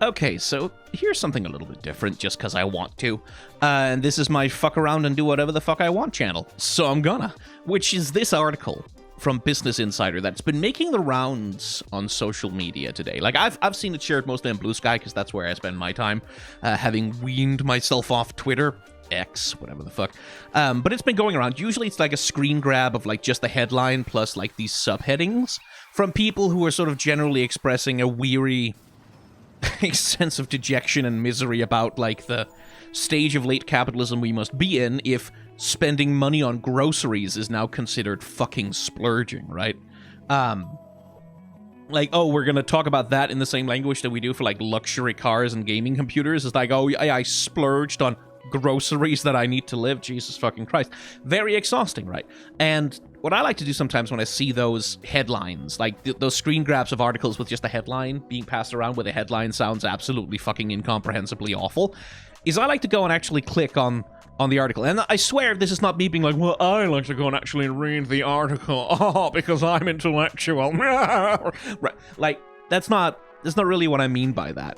Okay, so here's something a little bit different just because I want to. And this is my fuck around and do whatever the fuck I want channel. So I'm gonna. Which is this article from Business Insider that's been making the rounds on social media today. Like, I've seen it shared mostly on Blue Sky because that's where I spend my time, having weaned myself off Twitter. X, whatever the fuck. But it's been going around. Usually it's like a screen grab of like just the headline plus like these subheadings from people who are sort of generally expressing a weary sense of dejection and misery about like the stage of late capitalism we must be in if spending money on groceries is now considered fucking splurging, right? Like, oh, we're gonna talk about that in the same language that we do for like luxury cars and gaming computers. It's like, oh, I splurged on groceries that I need to live. Jesus fucking Christ. Very exhausting, right? And what I like to do sometimes when I see those headlines, like those screen grabs of articles with just a headline being passed around where the headline sounds absolutely fucking incomprehensibly awful, is I like to go and actually click on the article. And I swear this is not me being like, well, I like to go and actually read the article, because I'm intellectual. Right. Like, that's not really what I mean by that.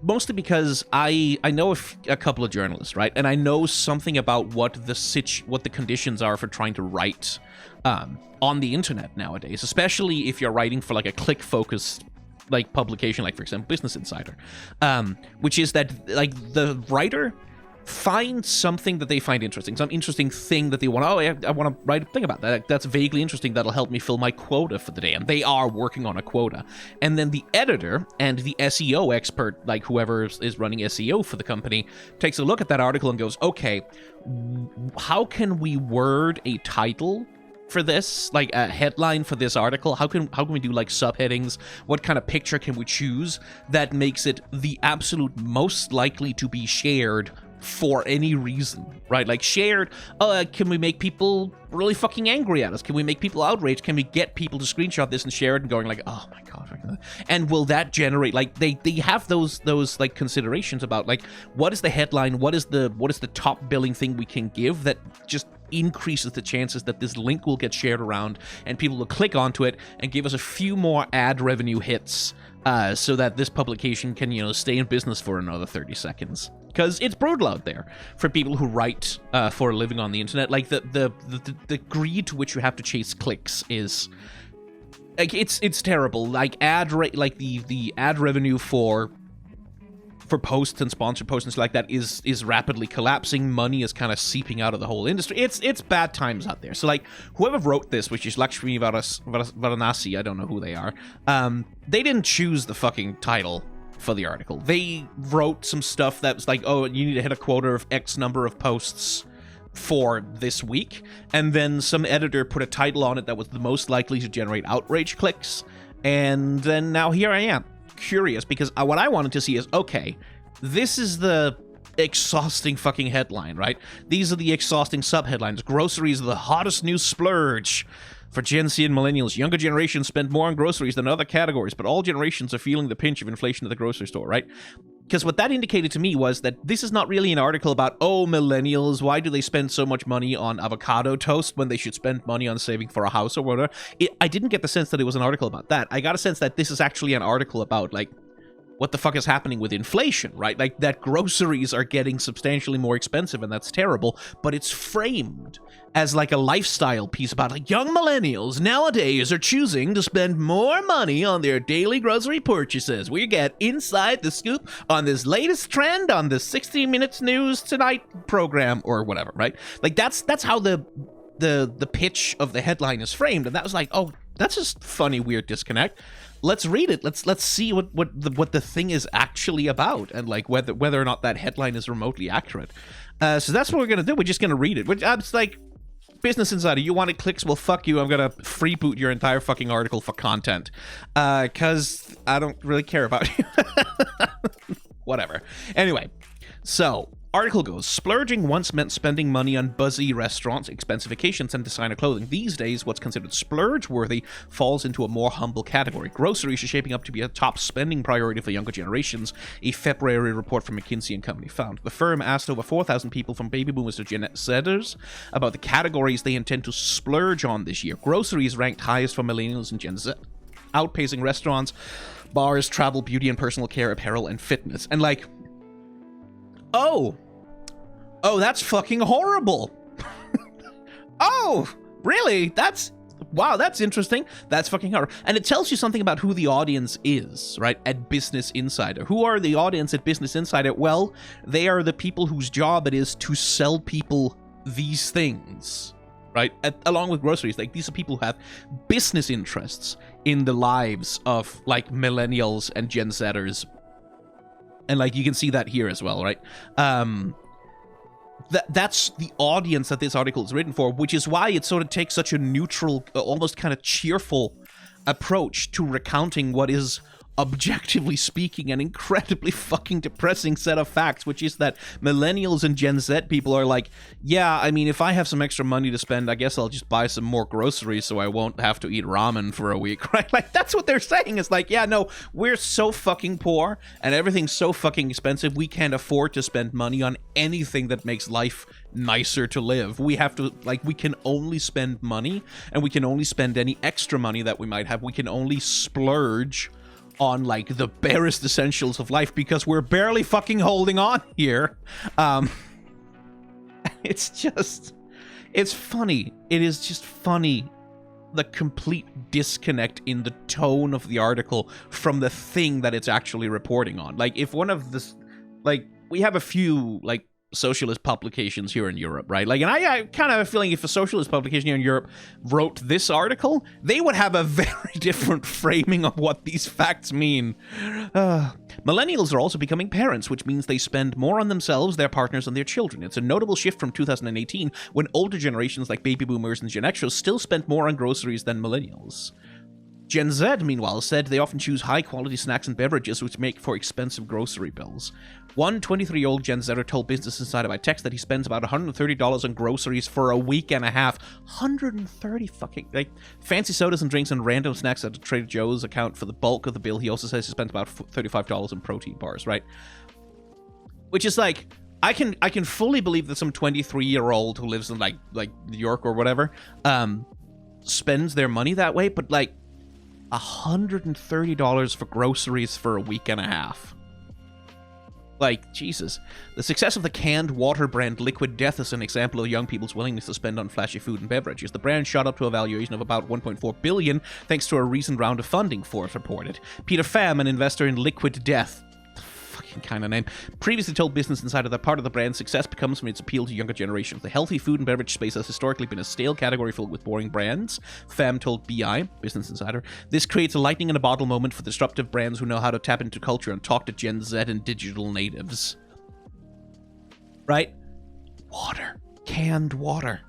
Mostly because I know a couple of journalists, right? And I know something about what the conditions are for trying to write on the internet nowadays, especially if you're writing for like a click-focused like publication, like for example Business Insider, which is that like the writer finds something that they find interesting, some interesting thing that they want. Oh, I want to write a thing about that. That's vaguely interesting. That'll help me fill my quota for the day. And they are working on a quota. And then the editor and the SEO expert, like whoever is running SEO for the company, takes a look at that article and goes, okay, how can we word a title for this, like a headline for this article? How can we do like subheadings? What kind of picture can we choose that makes it the absolute most likely to be shared for any reason, right? Like shared, can we make people really fucking angry at us? Can we make people outraged? Can we get people to screenshot this and share it and going like, oh my god, and will that generate, like, they have those like considerations about like, what is the headline, what is the top billing thing we can give that just increases the chances that this link will get shared around and people will click onto it and give us a few more ad revenue hits, so that this publication can, stay in business for another 30 seconds. Because it's brutal out there for people who write for a living on the internet. Like the greed to which you have to chase clicks is like it's terrible. Like the ad revenue for posts and sponsored posts and stuff like that is rapidly collapsing. Money is kind of seeping out of the whole industry. It's bad times out there. So like whoever wrote this, which is Lakshmi Varanasi, I don't know who they are. They didn't choose the fucking title for the article. They wrote some stuff that was like, oh, you need to hit a quota of X number of posts for this week, and then some editor put a title on it that was the most likely to generate outrage clicks, and then now here I am, curious, because what I wanted to see is, okay, this is the exhausting fucking headline, right? These are the exhausting subheadlines. Groceries are the hottest new splurge for Gen Z and millennials. Younger generations spend more on groceries than other categories, but all generations are feeling the pinch of inflation at the grocery store, right? Because what that indicated to me was that this is not really an article about, oh, millennials, why do they spend so much money on avocado toast when they should spend money on saving for a house or whatever. I didn't get the sense that it was an article about that. I got a sense that this is actually an article about, like, what the fuck is happening with inflation, right? Like, that groceries are getting substantially more expensive, and that's terrible, but it's framed as like a lifestyle piece about like young millennials nowadays are choosing to spend more money on their daily grocery purchases. We get inside the scoop on this latest trend on the 60 Minutes News Tonight program or whatever, right? Like that's how the pitch of the headline is framed, and that was like, oh, that's just funny, weird disconnect. Let's read it. Let's see what the thing is actually about, and like whether or not that headline is remotely accurate. So that's what we're gonna do. We're just gonna read it. Which I'm just like, Business Insider, you wanted clicks? Well, fuck you. I'm gonna free boot your entire fucking article for content, cause I don't really care about you. Whatever. Anyway, so article goes, splurging once meant spending money on buzzy restaurants, expensive vacations, and designer clothing. These days, what's considered splurge-worthy falls into a more humble category. Groceries are shaping up to be a top spending priority for younger generations, a February report from McKinsey & Company found. The firm asked over 4,000 people from baby boomers to Gen Zers about the categories they intend to splurge on this year. Groceries ranked highest for millennials and Gen Z. outpacing restaurants, bars, travel, beauty and personal care, apparel, and fitness. And like, oh, that's fucking horrible. Oh, really? Wow, that's interesting. That's fucking horrible. And it tells you something about who the audience is, right? At Business Insider. Who are the audience at Business Insider? Well, they are the people whose job it is to sell people these things, right? Along with groceries. Like, these are people who have business interests in the lives of, like, millennials and Gen Zers. And, like, you can see that here as well, right? That's the audience that this article is written for, which is why it sort of takes such a neutral, almost kind of cheerful approach to recounting what is, objectively speaking, an incredibly fucking depressing set of facts, which is that millennials and Gen Z people are like, yeah, I mean, if I have some extra money to spend, I guess I'll just buy some more groceries so I won't have to eat ramen for a week, right? Like, that's what they're saying. It's like, yeah, no, we're so fucking poor and everything's so fucking expensive, we can't afford to spend money on anything that makes life nicer to live. We have to, like, we can only spend money, and we can only spend any extra money that we might have. We can only splurge on, like, the barest essentials of life because we're barely fucking holding on here. It's funny. It is just funny, the complete disconnect in the tone of the article from the thing that it's actually reporting on. Like, if one of this, like, we have a few, like, socialist publications here in Europe, right? Like, and I kind of have a feeling if a socialist publication here in Europe wrote this article, they would have a very different framing of what these facts mean. Millennials are also becoming parents, which means they spend more on themselves, their partners, and their children. It's a notable shift from 2018, when older generations like baby boomers and Gen Xers still spent more on groceries than millennials. Gen Z, meanwhile, said they often choose high-quality snacks and beverages, which make for expensive grocery bills. One 23-year-old Gen Zer told Business Insider by text that he spends about $130 on groceries for a week and a half. 130 fucking... Like, fancy sodas and drinks and random snacks at Trader Joe's account for the bulk of the bill. He also says he spends about $35 in protein bars, right? Which is like... I can fully believe that some 23-year-old who lives in, like New York or whatever, spends their money that way, but, like, $130 for groceries for a week and a half. Like, Jesus. The success of the canned water brand Liquid Death is an example of young people's willingness to spend on flashy food and beverages. The brand shot up to a valuation of about $1.4 billion thanks to a recent round of funding, Forbes reported. Peter Pham, an investor in Liquid Death, fucking kind of name, previously told Business Insider that part of the brand's success comes from its appeal to younger generations. The healthy food and beverage space has historically been a stale category filled with boring brands, Pham told BI, Business Insider. This creates a lightning in a bottle moment for disruptive brands who know how to tap into culture and talk to Gen Z and digital natives. Right? Water. Canned water.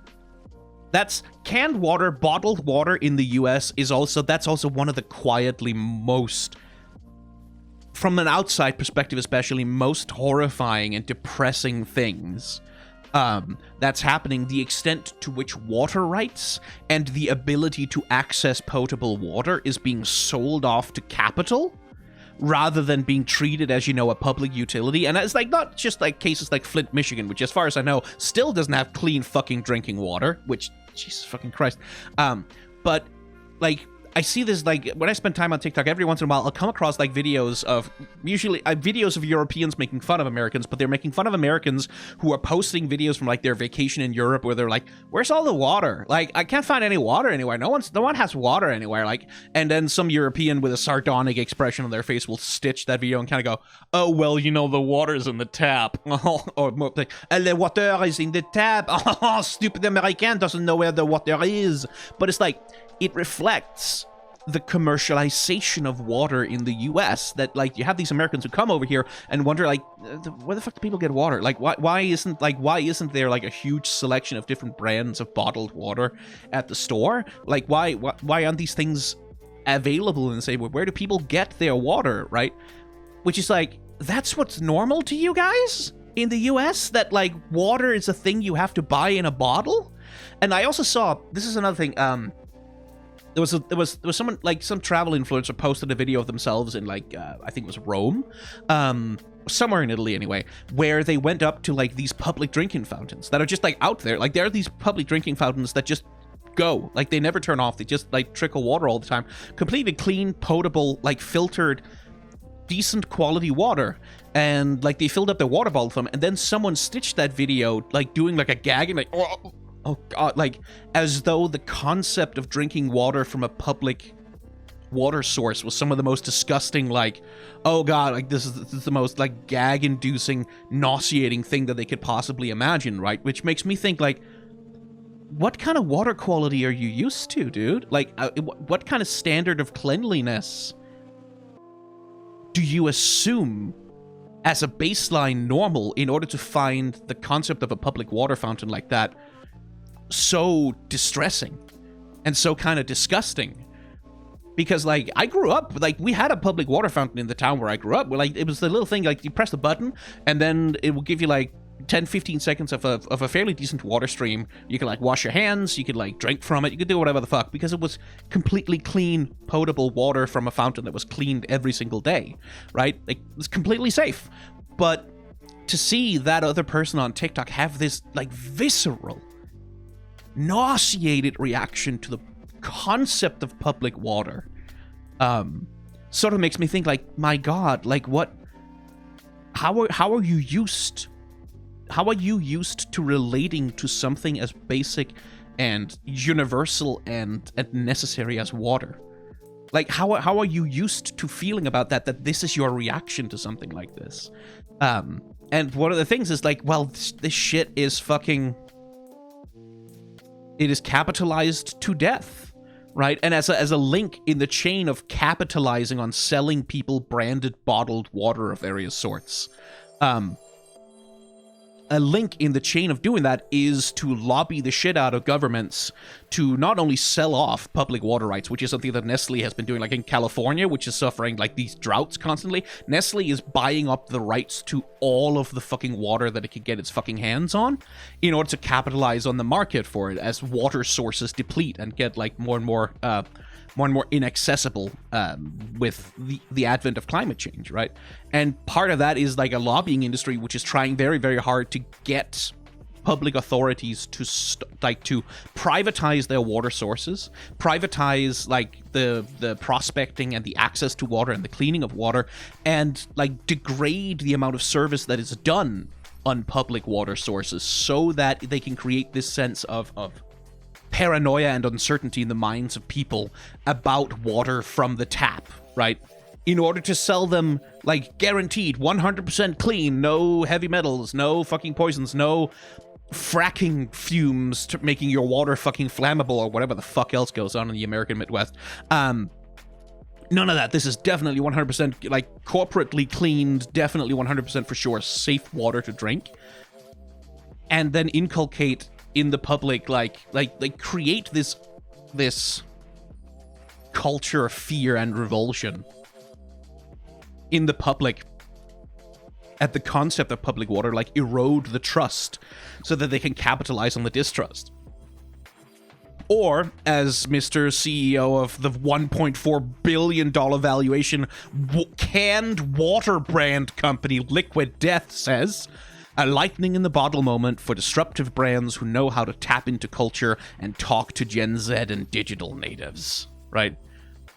That's canned water, bottled water in the US that's also one of the quietly most, from an outside perspective especially, most horrifying and depressing things that's happening. The extent to which water rights and the ability to access potable water is being sold off to capital rather than being treated as, you know, a public utility. And it's like not just like cases like Flint, Michigan, which as far as I know still doesn't have clean fucking drinking water, which, Jesus fucking Christ. But like, I see this, like, when I spend time on TikTok, every once in a while, I'll come across, like, videos of, usually, videos of Europeans making fun of Americans, but they're making fun of Americans who are posting videos from, like, their vacation in Europe where they're like, where's all the water? Like, I can't find any water anywhere. No one has water anywhere. Like, and then some European with a sardonic expression on their face will stitch that video and kind of go, oh, well, you know, the water's in the tap. Or more like, the water is in the tap. Oh, stupid American doesn't know where the water is. But it's like, it reflects the commercialization of water in the US, that, like, you have these Americans who come over here and wonder, like, where the fuck do people get water? Like, why isn't there, like, a huge selection of different brands of bottled water at the store? Like, why aren't these things available in the same way? Where do people get their water, right? Which is like, that's what's normal to you guys in the US? That, like, water is a thing you have to buy in a bottle? And I also saw, this is another thing, there was someone, like, some travel influencer posted a video of themselves in, like, I think it was Rome, somewhere in Italy anyway, where they went up to, like, these public drinking fountains that are just, like, out there. Like, there are these public drinking fountains that just go. Like, they never turn off. They just, like, trickle water all the time. Completely clean, potable, like, filtered, decent quality water. And, like, they filled up their water bottle from it, and then someone stitched that video, like, doing, like, a gag, and, like, oh God, like, as though the concept of drinking water from a public water source was some of the most disgusting, like, oh God, like, this is the most, like, gag-inducing, nauseating thing that they could possibly imagine, right? Which makes me think, like, what kind of water quality are you used to, dude? Like, what kind of standard of cleanliness do you assume as a baseline normal in order to find the concept of a public water fountain like that so distressing and so kind of disgusting? Because, like, I grew up, like, we had a public water fountain in the town where I grew up, where, like, it was the little thing, like, you press the button, and then it will give you, like, 10-15 seconds of a fairly decent water stream. You can, like, wash your hands, you could, like, drink from it, you could do whatever the fuck, because it was completely clean, potable water from a fountain that was cleaned every single day, right? Like, it was completely safe. But to see that other person on TikTok have this, like, visceral, nauseated reaction to the concept of public water, sort of makes me think, like, my God, like, what, how are you used to relating to something as basic and universal and necessary as water? Like, how are you used to feeling about that this is your reaction to something like this? And one of the things is, like, well, this shit is fucking, it is capitalized to death, right? And as a link in the chain of capitalizing on selling people branded bottled water of various sorts, a link in the chain of doing that is to lobby the shit out of governments to not only sell off public water rights, which is something that Nestle has been doing, like in California, which is suffering, like, these droughts constantly. Nestle is buying up the rights to all of the fucking water that it can get its fucking hands on in order to capitalize on the market for it as water sources deplete and get, like, more and more inaccessible with the advent of climate change, right? And part of that is, like, a lobbying industry which is trying very, very hard to get public authorities to to privatize their water sources, privatize, like, the prospecting and the access to water and the cleaning of water, and, like, degrade the amount of service that is done on public water sources so that they can create this sense of paranoia and uncertainty in the minds of people about water from the tap, right? In order to sell them, like, guaranteed 100% clean, no heavy metals, no fucking poisons, no fracking fumes to making your water fucking flammable or whatever the fuck else goes on in the American Midwest. None of that. This is definitely 100%, like, corporately cleaned, definitely 100% for sure safe water to drink. And then inculcate in the public, like create this culture of fear and revulsion in the public at the concept of public water, like, erode the trust so that they can capitalize on the distrust. Or, as Mr. CEO of the $1.4 billion valuation canned water brand company Liquid Death says, a lightning in the bottle moment for disruptive brands who know how to tap into culture and talk to Gen Z and digital natives, right?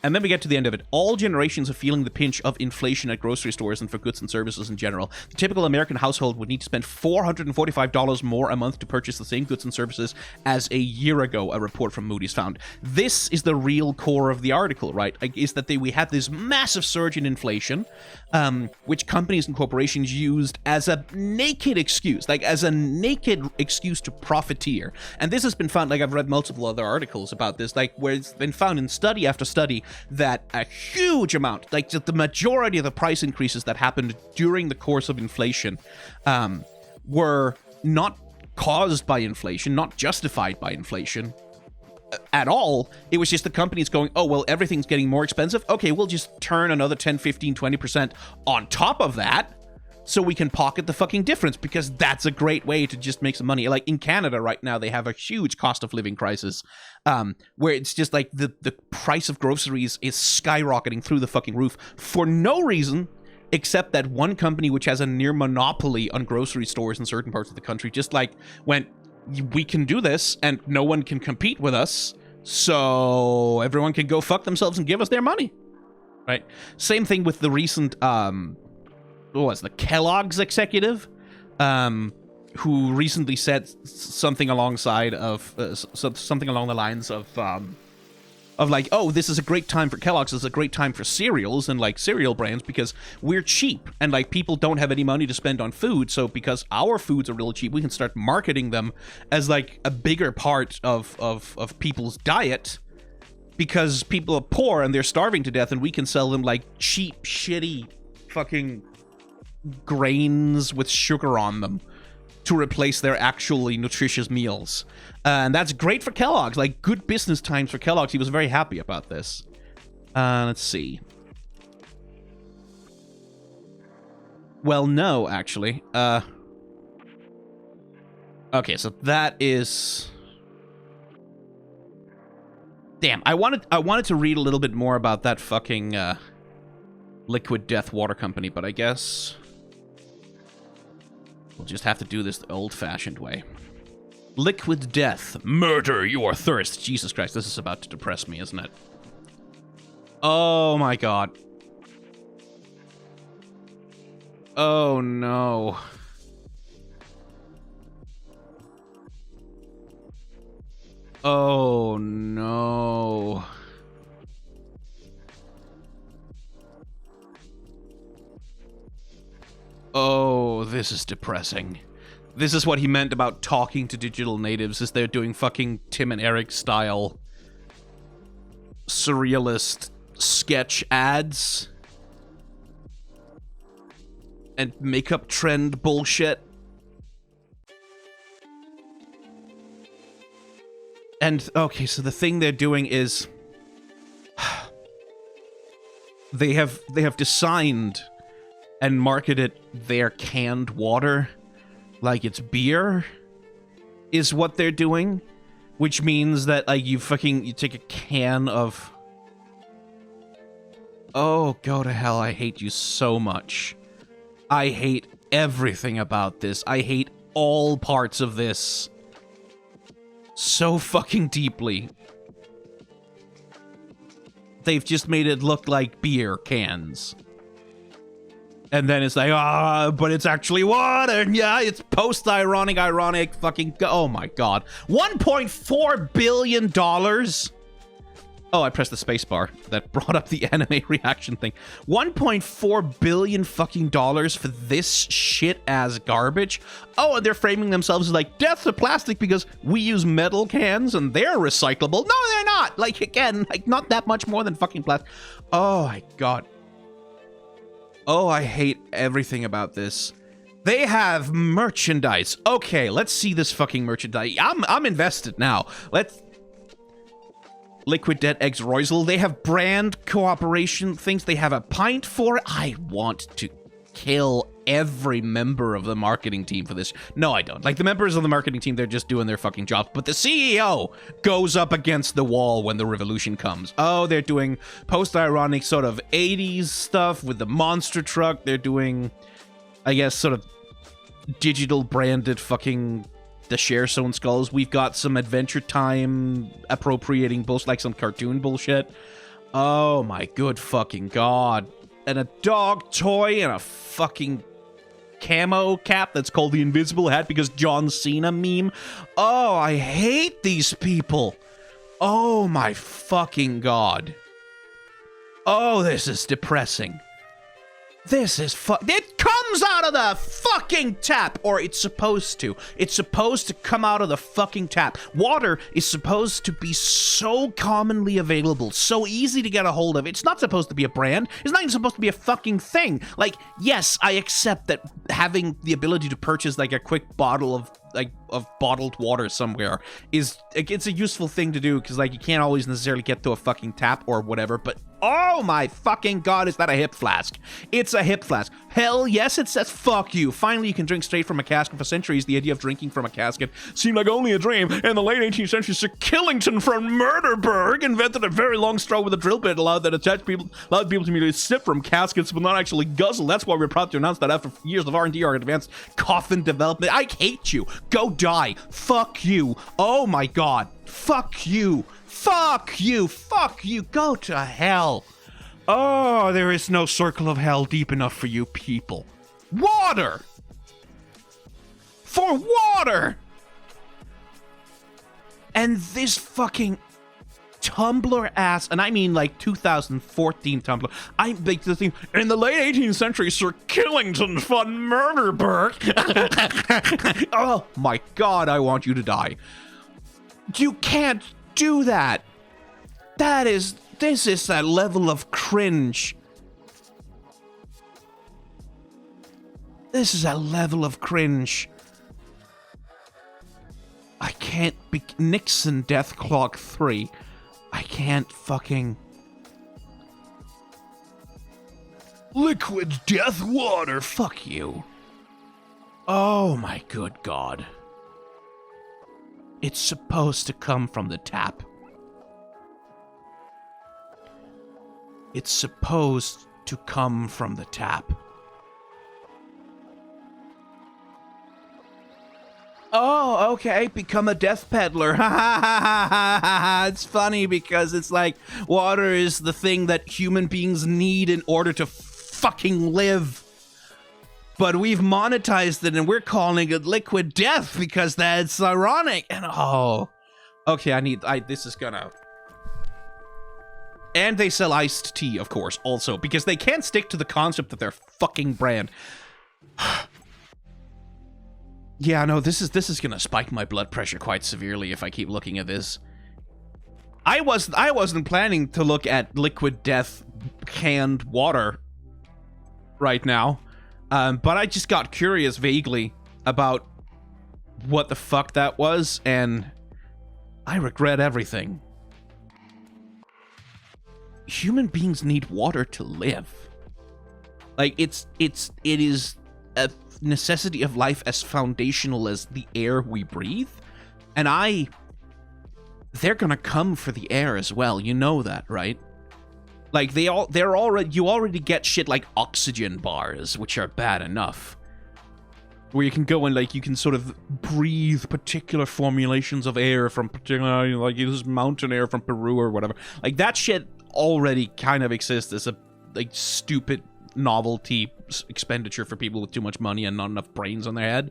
And then we get to the end of it. All generations are feeling the pinch of inflation at grocery stores and for goods and services in general. The typical American household would need to spend $445 more a month to purchase the same goods and services as a year ago, a report from Moody's found. This is the real core of the article, right? Is that we had this massive surge in inflation, which companies and corporations used as a naked excuse, to profiteer. And this has been found, like, I've read multiple other articles about this, like, where it's been found in study after study that a huge amount, like, the majority of the price increases that happened during the course of inflation were not caused by inflation, not justified by inflation at all. It was just the companies going, oh, well, everything's getting more expensive. Okay, we'll just turn another 10, 15, 20% on top of that so we can pocket the fucking difference, because that's a great way to just make some money. Like, in Canada right now, they have a huge cost of living crisis, where it's just like the price of groceries is skyrocketing through the fucking roof for no reason except that one company which has a near monopoly on grocery stores in certain parts of the country just, like, went, we can do this, and no one can compete with us, so everyone can go fuck themselves and give us their money, right? Same thing with the recent, what was the Kellogg's executive, who recently said something alongside of, something along the lines of like, oh, this is a great time for Kellogg's, this is a great time for cereals and like cereal brands because we're cheap and like people don't have any money to spend on food, so because our foods are really cheap, we can start marketing them as like a bigger part of people's diet because people are poor and they're starving to death, and we can sell them like cheap, shitty fucking grains with sugar on them to replace their actually nutritious meals. And that's great for Kellogg's, like good business times for Kellogg's. He was very happy about this. Let's see. Well, no, actually. Okay, so that is... Damn, I wanted to read a little bit more about that fucking Liquid Death Water Company, but I guess we'll just have to do this the old-fashioned way. Liquid Death. Murder your thirst. Jesus Christ, this is about to depress me, isn't it? Oh my god. Oh no. Oh no. Oh, this is depressing. This is what he meant about talking to digital natives, is they're doing fucking Tim and Eric style surrealist sketch ads and makeup trend bullshit. And okay, so the thing they're doing is they have designed and marketed their canned water like it's beer, is what they're doing, which means that like you take a can of... Oh, go to hell, I hate you so much. I hate everything about this. I hate all parts of this so fucking deeply. They've just made it look like beer cans. And then it's like, but it's actually water. Yeah, it's post-ironic, fucking... Oh my god. $1.4 billion? Oh, I pressed the spacebar. That brought up the anime reaction thing. $1.4 billion fucking dollars for this shit-ass garbage? Oh, and they're framing themselves as like, death to plastic because we use metal cans and they're recyclable. No, they're not! Like, again, like, not that much more than fucking plastic. Oh my god. Oh, I hate everything about this. They have merchandise. Okay, let's see this fucking merchandise. I'm invested now. Let's... Liquid Dead Eggs Royal. They have brand cooperation things. They have a pint for it. I want to kill every member of the marketing team for this. No, I don't. Like, the members of the marketing team, they're just doing their fucking job. But the CEO goes up against the wall when the revolution comes. Oh, they're doing post-ironic sort of 80s stuff with the monster truck. They're doing, I guess, sort of digital branded fucking the Share Zone skulls. We've got some Adventure Time appropriating bullshit, like some cartoon bullshit. Oh my good fucking god. And a dog toy and a fucking camo cap that's called the Invisible Hat because John Cena meme. Oh, I hate these people. Oh my fucking god. Oh, this is depressing. This is it comes out of the fucking tap, or it's supposed to. It's supposed to come out of the fucking tap. Water is supposed to be so commonly available, so easy to get a hold of. It's not supposed to be a brand. It's not even supposed to be a fucking thing. Like, yes, I accept that having the ability to purchase like a quick bottle of bottled water somewhere is, it's a useful thing to do because like you can't always necessarily get to a fucking tap or whatever, but oh my fucking god, is that a hip flask? It's a hip flask. Hell yes, it says fuck you. Finally, you can drink straight from a casket. For centuries, the idea of drinking from a casket seemed like only a dream. In the late 18th century, Sir Killington from Murderburg invented a very long straw with a drill bit allowed people to immediately sip from caskets but not actually guzzle. That's why we're proud to announce that after years of R&D, our advanced coffin development. I hate you. Go die. Fuck you. Oh my god. Fuck you. Fuck you. Fuck you. Go to hell. Oh, there is no circle of hell deep enough for you people. Water! For water! And this fucking Tumblr ass, and I mean like 2014 Tumblr. I make the thing in the late 18th century, Sir Killington von Murderberg. Oh my god, I want you to die. You can't do that. This is that level of cringe. This is a level of cringe. I can't be Nixon Death Clock 3. I can't fucking... Liquid death water, fuck you. Oh my good god. It's supposed to come from the tap. It's supposed to come from the tap. Oh, okay, become a death peddler. Ha ha ha ha ha. It's funny because it's like water is the thing that human beings need in order to fucking live. But we've monetized it and we're calling it liquid death because that's ironic. And oh, okay, this is gonna... And they sell iced tea, of course, also, because they can't stick to the concept of their fucking brand. Yeah, no, this is gonna spike my blood pressure quite severely if I keep looking at this. I wasn't planning to look at liquid death canned water right now, but I just got curious vaguely about what the fuck that was, and I regret everything. Human beings need water to live. Like, it is a necessity of life as foundational as the air we breathe. And they're gonna come for the air as well. You know that, right? Like, you already get shit like oxygen bars, which are bad enough. Where you can go and, like, you can sort of breathe particular formulations of air from particular, like, this mountain air from Peru or whatever. Like, that shit already kind of exists as a, like, stupid novelty expenditure for people with too much money and not enough brains on their head.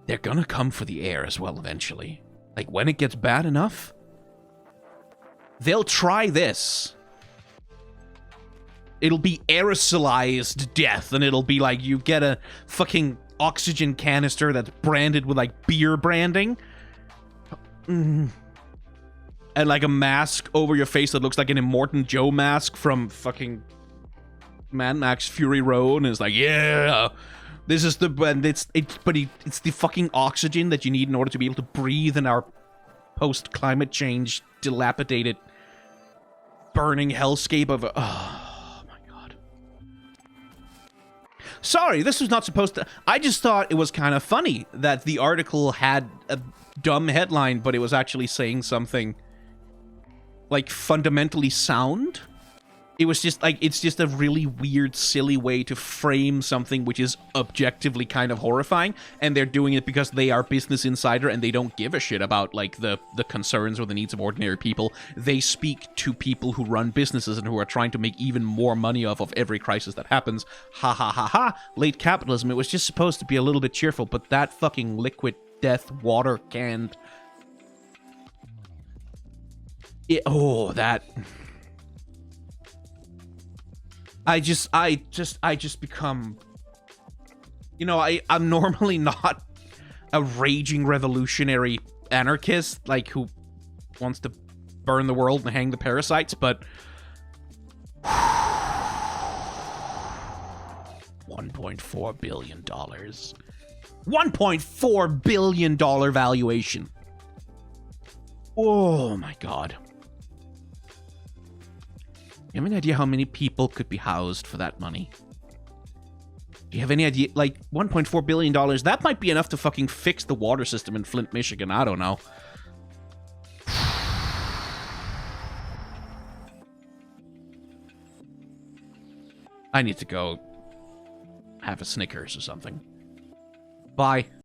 They're gonna come for the air as well eventually. Like, when it gets bad enough, they'll try this. It'll be aerosolized death, and it'll be like you get a fucking oxygen canister that's branded with, like, beer branding. And, like, a mask over your face that looks like an Immortan Joe mask from fucking Mad Max Fury Road, and it's like, yeah, this is the, and it's the fucking oxygen that you need in order to be able to breathe in our post-climate change, dilapidated, burning hellscape of, oh my god. Sorry, this was not supposed to, I just thought it was kind of funny that the article had a dumb headline, but it was actually saying something, like, fundamentally sound. It was just, like, it's just a really weird, silly way to frame something which is objectively kind of horrifying, and they're doing it because they are Business Insider and they don't give a shit about, like, the concerns or the needs of ordinary people. They speak to people who run businesses and who are trying to make even more money off of every crisis that happens. Ha ha ha ha. Late capitalism. It was just supposed to be a little bit cheerful, but that fucking liquid death water canned... that... I just become, you know, I'm normally not a raging revolutionary anarchist, like, who wants to burn the world and hang the parasites, but $1.4 billion. $1.4 billion valuation. Oh my god. You have any idea how many people could be housed for that money? Do you have any idea? Like, $1.4 billion, that might be enough to fucking fix the water system in Flint, Michigan. I don't know. I need to go have a Snickers or something. Bye.